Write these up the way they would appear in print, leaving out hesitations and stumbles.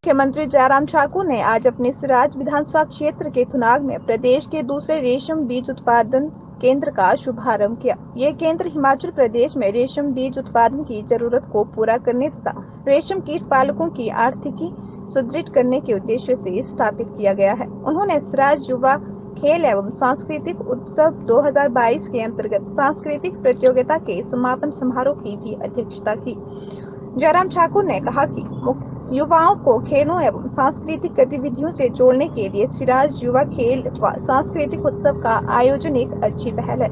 मुख्यमंत्री जयराम ठाकुर ने आज अपने सिराज विधानसभा क्षेत्र के थुनाग में प्रदेश के दूसरे रेशम बीज उत्पादन केंद्र का शुभारंभ किया। यह केंद्र हिमाचल प्रदेश में रेशम बीज उत्पादन की जरूरत को पूरा करने तथा रेशम कीट पालकों की आर्थिकी सुदृढ़ करने के उद्देश्य से स्थापित किया गया है। उन्होंने सिराज युवा खेल एवं सांस्कृतिक उत्सव 2022 के अंतर्गत सांस्कृतिक प्रतियोगिता के समापन समारोह की भी अध्यक्षता की। जयराम ठाकुर ने कहा कि युवाओं को खेलों एवं सांस्कृतिक गतिविधियों से जोड़ने के लिए सिराज युवा खेल व सांस्कृतिक उत्सव का आयोजन एक अच्छी पहल है।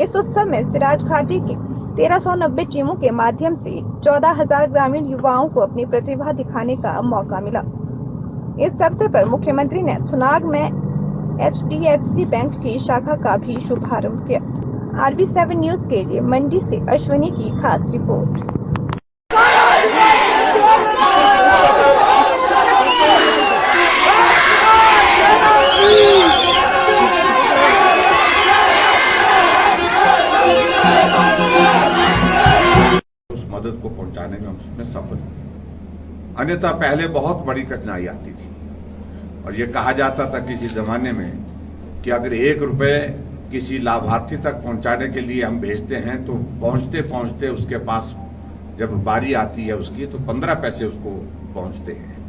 इस उत्सव में सिराज घाटी की 1390 टीमों के माध्यम से 14,000 ग्रामीण युवाओं को अपनी प्रतिभा दिखाने का मौका मिला। इस अवसर पर मुख्यमंत्री ने थुनाग में HDFC बैंक की शाखा का भी शुभारंभ किया। RB7 न्यूज के लिए मंडी से अश्विनी की खास रिपोर्ट। उस मदद को पहुंचाने में हम उसमें सफल। अन्यथा पहले बहुत बड़ी कठिनाई आती थी और ये कहा जाता था किसी जमाने में कि अगर 1 रुपए किसी लाभार्थी तक पहुंचाने के लिए हम भेजते हैं तो पहुंचते पहुंचते उसके पास जब बारी आती है उसकी तो 15 पैसे उसको पहुंचते हैं।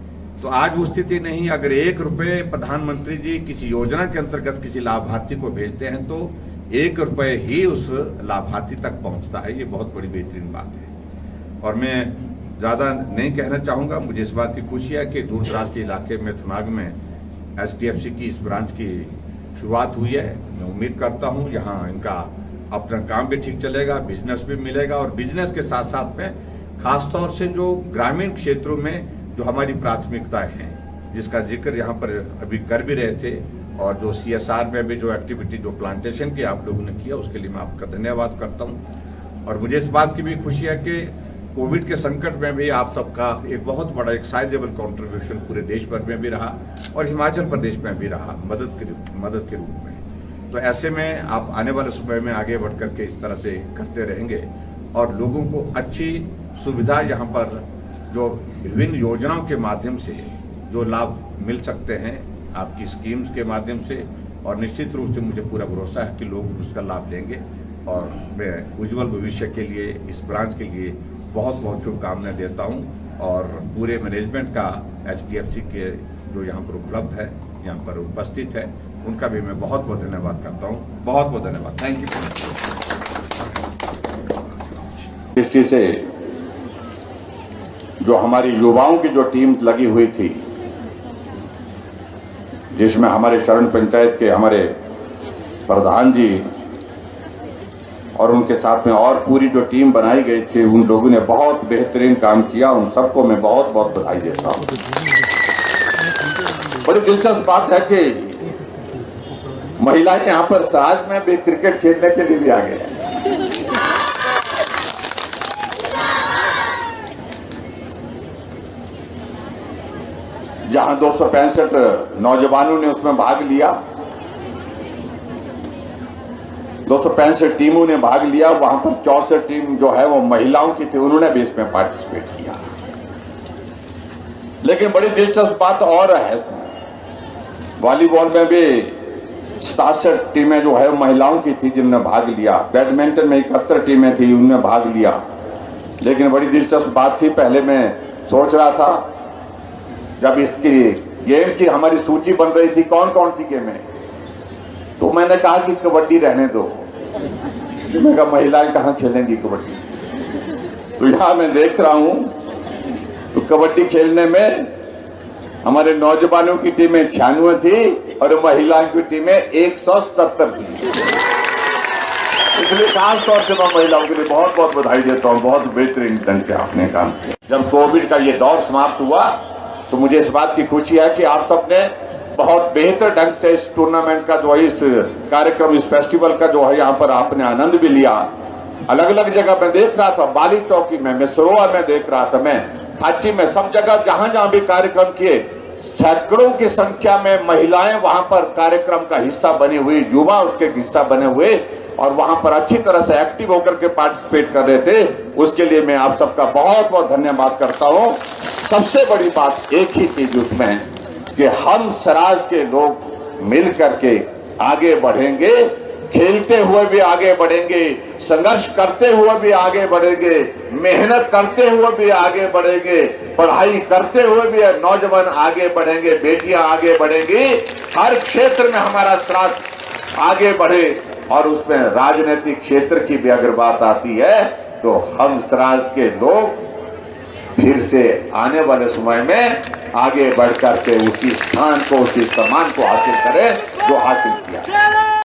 तो आज वो स्थिति नहीं। अगर 1 रुपए प्रधानमंत्री जी किसी योजना के अंतर्गत किसी लाभार्थी को भेजते हैं तो 1 रुपए ही उस लाभार्थी तक पहुंचता है। ये बहुत बड़ी बेहतरीन बात है और मैं ज्यादा नहीं कहना चाहूंगा। मुझे इस बात की खुशी है कि दूर दराज के इलाके में थुनाग में HDFC की इस ब्रांच की शुरुआत हुई है। मैं उम्मीद करता हूं यहाँ इनका अपना काम भी ठीक चलेगा, बिजनेस भी मिलेगा और बिजनेस के साथ साथ में खासतौर से जो ग्रामीण क्षेत्रों में जो हमारी प्राथमिकताएं हैं जिसका जिक्र यहाँ पर अभी कर भी रहे थे और जो CSR में भी जो एक्टिविटी जो प्लांटेशन की आप लोगों ने किया उसके लिए मैं आपका धन्यवाद करता हूँ। और मुझे इस बात की भी खुशी है कि कोविड के संकट में भी आप सबका एक बहुत बड़ा एक साइजेबल कॉन्ट्रीब्यूशन पूरे देश भर में भी रहा और हिमाचल प्रदेश में भी रहा मदद के रूप में। तो ऐसे में आप आने वाले समय में आगे बढ़ करके इस तरह से करते रहेंगे और लोगों को अच्छी सुविधा यहाँ पर जो विभिन्न योजनाओं के माध्यम से जो लाभ मिल सकते हैं आपकी स्कीम्स के माध्यम से और निश्चित रूप से मुझे पूरा भरोसा है कि लोग उसका लाभ लेंगे और मैं उज्जवल भविष्य के लिए इस ब्रांच के लिए बहुत बहुत शुभकामनाएं देता हूं और पूरे मैनेजमेंट का HDFC के जो यहाँ पर उपलब्ध है यहाँ पर उपस्थित है उनका भी मैं बहुत बहुत धन्यवाद करता हूँ। बहुत बहुत धन्यवाद। Thank you. दृष्टि से जो हमारी युवाओं की जो टीम लगी हुई थी जिसमें हमारे शरण पंचायत के हमारे प्रधान जी और उनके साथ में और पूरी जो टीम बनाई गई थी उन लोगों ने बहुत बेहतरीन काम किया। उन सबको मैं बहुत बहुत बधाई देता हूँ। बड़ी दिलचस्प बात है कि महिलाएं यहाँ पर सिराज में भी क्रिकेट खेलने के लिए भी आ गए हैं। जहां 265 नौजवानों ने उसमें भाग लिया, 265 टीमों ने भाग लिया, वहां पर 64 टीम जो है वो महिलाओं की थी, उन्होंने भी इसमें पार्टिसिपेट किया। लेकिन बड़ी दिलचस्प बात और है इसमें, वॉलीबॉल में भी 67 टीमें जो है महिलाओं की थी जिनने भाग लिया। बैडमिंटन में 71 टीमें थी, उनने भाग लिया। लेकिन बड़ी दिलचस्प बात थी, पहले मैं सोच रहा था जब इसकी गेम की हमारी सूची बन रही थी कौन कौन सी गेम है, तो मैंने कहा कि कबड्डी रहने दो। मैं कहा महिलाएं कहाँ खेलेंगी कबड्डी। तो यहां मैं देख रहा हूं तो कबड्डी खेलने में हमारे नौजवानों की टीमें 96 थी और महिलाओं की टीमें 177 थी। इसलिए खास तौर से मैं महिलाओं के लिए बहुत बहुत बधाई देता हूँ। बहुत बेहतरीन ढंग से आपने काम किया। जब कोविड का ये दौर समाप्त हुआ तो मुझे इस बात की खुशी है कि आप सबने बहुत बेहतर ढंग से इस टूर्नामेंट का जो है इस कार्यक्रम इस फेस्टिवल का जो है यहाँ पर आपने आनंद भी लिया। अलग अलग जगह मैं देख रहा था, बाली चौकी में, मैं सरोवर में देख रहा था, मैं थाची में, सब जगह जहां जहां भी कार्यक्रम किए सैकड़ों की संख्या में महिलाएं वहां पर कार्यक्रम का हिस्सा बनी हुई, युवा उसके हिस्सा बने हुए और वहां पर अच्छी तरह से एक्टिव होकर के पार्टिसिपेट कर रहे थे, उसके लिए मैं आप सबका बहुत बहुत धन्यवाद करता हूं। सबसे बड़ी बात एक ही चीज उसमें कि हम सराज के लोग मिल करके आगे बढ़ेंगे, खेलते हुए भी आगे बढ़ेंगे, संघर्ष करते हुए भी आगे बढ़ेंगे, मेहनत करते हुए भी आगे बढ़ेंगे, पढ़ाई करते हुए भी नौजवान आगे बढ़ेंगे, बेटियां आगे बढ़ेंगी, हर क्षेत्र में हमारा सराज आगे बढ़े। और उसमें राजनीतिक क्षेत्र की भी अगर बात आती है तो हम सराज के लोग फिर से आने वाले समय में आगे बढ़ करके उसी स्थान को, उसी सम्मान को हासिल करें जो हासिल किया।